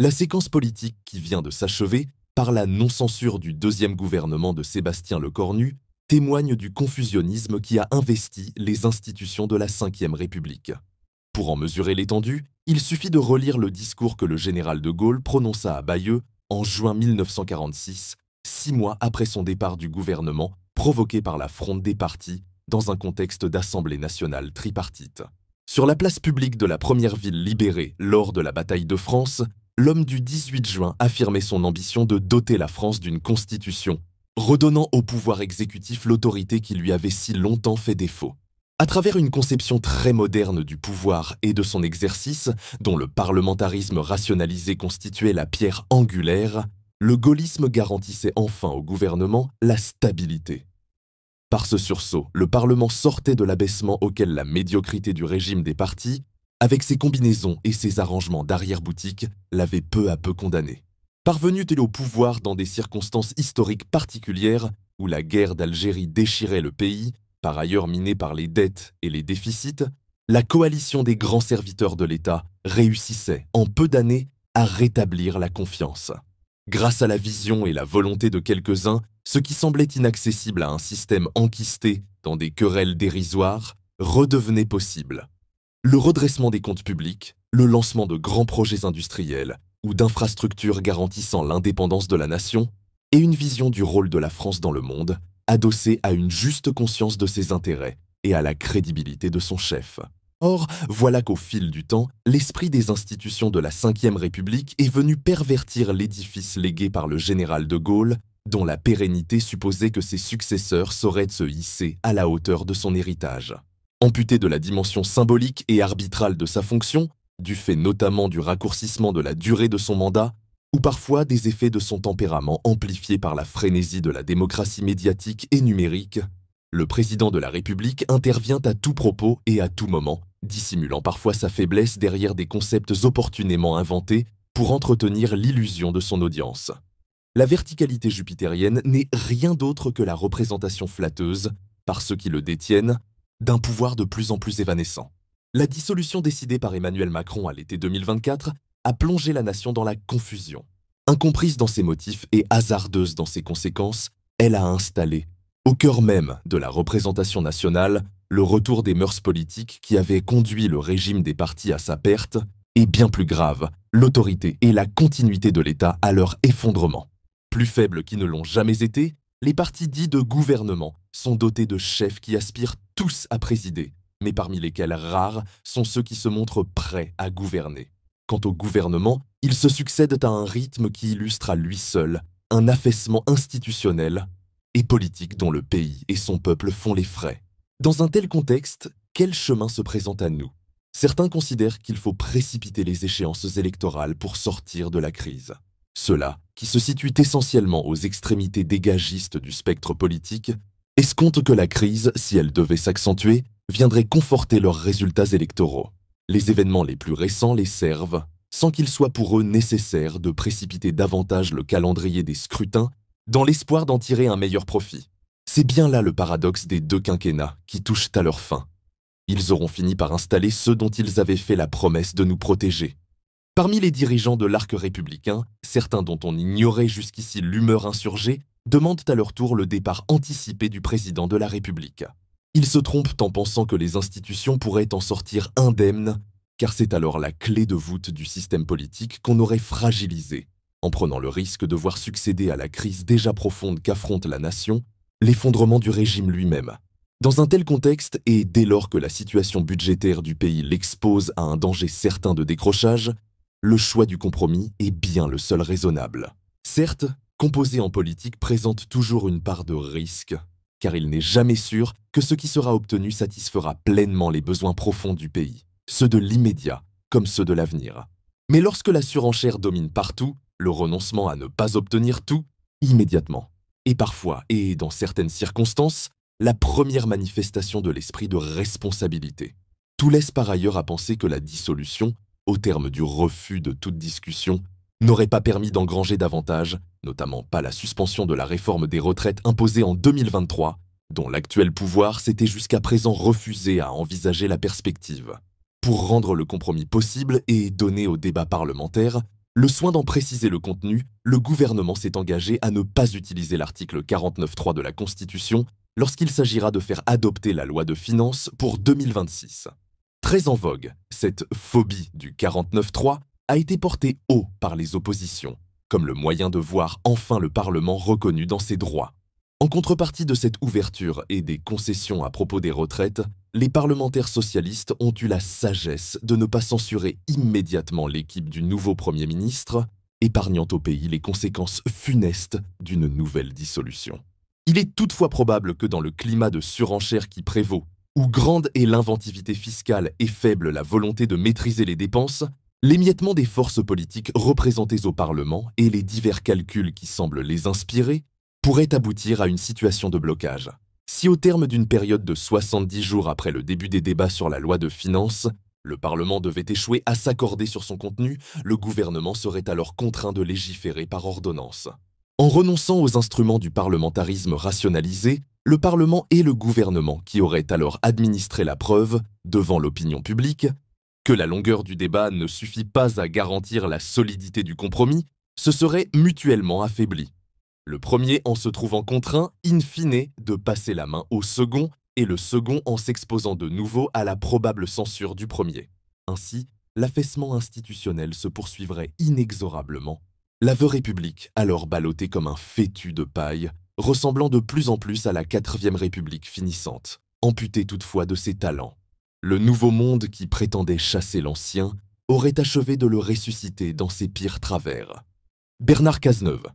La séquence politique qui vient de s'achever par la non-censure du deuxième gouvernement de Sébastien Lecornu témoigne du confusionnisme qui a investi les institutions de la Ve République. Pour en mesurer l'étendue, il suffit de relire le discours que le général de Gaulle prononça à Bayeux en juin 1946, 6 mois après son départ du gouvernement provoqué par la fronde des partis dans un contexte d'Assemblée nationale tripartite. Sur la place publique de la première ville libérée lors de la bataille de France, l'homme du 18 juin affirmait son ambition de doter la France d'une constitution, redonnant au pouvoir exécutif l'autorité qui lui avait si longtemps fait défaut. À travers une conception très moderne du pouvoir et de son exercice, dont le parlementarisme rationalisé constituait la pierre angulaire, le gaullisme garantissait enfin au gouvernement la stabilité. Par ce sursaut, le Parlement sortait de l'abaissement auquel la médiocrité du régime des partis, avec ses combinaisons et ses arrangements d'arrière-boutique, l'avait peu à peu condamné. Parvenu-t-il au pouvoir dans des circonstances historiques particulières où la guerre d'Algérie déchirait le pays, par ailleurs miné par les dettes et les déficits, la coalition des grands serviteurs de l'État réussissait, en peu d'années, à rétablir la confiance. Grâce à la vision et la volonté de quelques-uns, ce qui semblait inaccessible à un système enquisté dans des querelles dérisoires redevenait possible. Le redressement des comptes publics, le lancement de grands projets industriels ou d'infrastructures garantissant l'indépendance de la nation, et une vision du rôle de la France dans le monde, adossée à une juste conscience de ses intérêts et à la crédibilité de son chef. Or, voilà qu'au fil du temps, l'esprit des institutions de la Ve République est venu pervertir l'édifice légué par le général de Gaulle, dont la pérennité supposait que ses successeurs sauraient se hisser à la hauteur de son héritage. Amputé de la dimension symbolique et arbitrale de sa fonction, du fait notamment du raccourcissement de la durée de son mandat, ou parfois des effets de son tempérament amplifiés par la frénésie de la démocratie médiatique et numérique, le président de la République intervient à tout propos et à tout moment, dissimulant parfois sa faiblesse derrière des concepts opportunément inventés pour entretenir l'illusion de son audience. La verticalité jupitérienne n'est rien d'autre que la représentation flatteuse, par ceux qui le détiennent, d'un pouvoir de plus en plus évanescent. La dissolution décidée par Emmanuel Macron à l'été 2024 a plongé la nation dans la confusion. Incomprise dans ses motifs et hasardeuse dans ses conséquences, elle a installé, au cœur même de la représentation nationale, le retour des mœurs politiques qui avaient conduit le régime des partis à sa perte, et bien plus grave, l'autorité et la continuité de l'État à leur effondrement. Plus faibles qu'ils ne l'ont jamais été, les partis dits de gouvernement sont dotés de chefs qui aspirent tous à présider, mais parmi lesquels rares sont ceux qui se montrent prêts à gouverner. Quant au gouvernement, ils se succèdent à un rythme qui illustre à lui seul un affaissement institutionnel et politique dont le pays et son peuple font les frais. Dans un tel contexte, quel chemin se présente à nous? Certains considèrent qu'il faut précipiter les échéances électorales pour sortir de la crise. Ceux-là, qui se situent essentiellement aux extrémités dégagistes du spectre politique, escomptent que la crise, si elle devait s'accentuer, viendrait conforter leurs résultats électoraux. Les événements les plus récents les servent, sans qu'il soit pour eux nécessaire de précipiter davantage le calendrier des scrutins dans l'espoir d'en tirer un meilleur profit. C'est bien là le paradoxe des deux quinquennats qui touchent à leur fin. Ils auront fini par installer ceux dont ils avaient fait la promesse de nous protéger. Parmi les dirigeants de l'arc républicain, certains dont on ignorait jusqu'ici l'humeur insurgée demandent à leur tour le départ anticipé du président de la République. Ils se trompent en pensant que les institutions pourraient en sortir indemnes, car c'est alors la clé de voûte du système politique qu'on aurait fragilisé, en prenant le risque de voir succéder à la crise déjà profonde qu'affronte la nation, l'effondrement du régime lui-même. Dans un tel contexte, et dès lors que la situation budgétaire du pays l'expose à un danger certain de décrochage, le choix du compromis est bien le seul raisonnable. Certes, composer en politique présente toujours une part de risque, car il n'est jamais sûr que ce qui sera obtenu satisfera pleinement les besoins profonds du pays, ceux de l'immédiat comme ceux de l'avenir. Mais lorsque la surenchère domine partout, le renoncement à ne pas obtenir tout, immédiatement, et parfois, et dans certaines circonstances, la première manifestation de l'esprit de responsabilité. Tout laisse par ailleurs à penser que la dissolution, au terme du refus de toute discussion, n'aurait pas permis d'engranger davantage, notamment pas la suspension de la réforme des retraites imposée en 2023, dont l'actuel pouvoir s'était jusqu'à présent refusé à envisager la perspective. Pour rendre le compromis possible et donner au débat parlementaire Le soin d'en préciser le contenu, le gouvernement s'est engagé à ne pas utiliser l'article 49.3 de la Constitution lorsqu'il s'agira de faire adopter la loi de finances pour 2026. Très en vogue, cette phobie du 49.3 a été portée haut par les oppositions, comme le moyen de voir enfin le Parlement reconnu dans ses droits. En contrepartie de cette ouverture et des concessions à propos des retraites, les parlementaires socialistes ont eu la sagesse de ne pas censurer immédiatement l'équipe du nouveau Premier ministre, épargnant au pays les conséquences funestes d'une nouvelle dissolution. Il est toutefois probable que dans le climat de surenchère qui prévaut, où grande est l'inventivité fiscale et faible la volonté de maîtriser les dépenses, l'émiettement des forces politiques représentées au Parlement et les divers calculs qui semblent les inspirer pourraient aboutir à une situation de blocage. Si au terme d'une période de 70 jours après le début des débats sur la loi de finances, le Parlement devait échouer à s'accorder sur son contenu, le gouvernement serait alors contraint de légiférer par ordonnance. En renonçant aux instruments du parlementarisme rationalisé, le Parlement et le gouvernement qui auraient alors administré la preuve, devant l'opinion publique, que la longueur du débat ne suffit pas à garantir la solidité du compromis, se seraient mutuellement affaiblis. Le premier en se trouvant contraint, in fine, de passer la main au second, et le second en s'exposant de nouveau à la probable censure du premier. Ainsi, l'affaissement institutionnel se poursuivrait inexorablement. L'aveu République, alors ballotté comme un fétu de paille, ressemblant de plus en plus à la 4e République finissante, amputée toutefois de ses talents. Le nouveau monde qui prétendait chasser l'ancien aurait achevé de le ressusciter dans ses pires travers. Bernard Cazeneuve,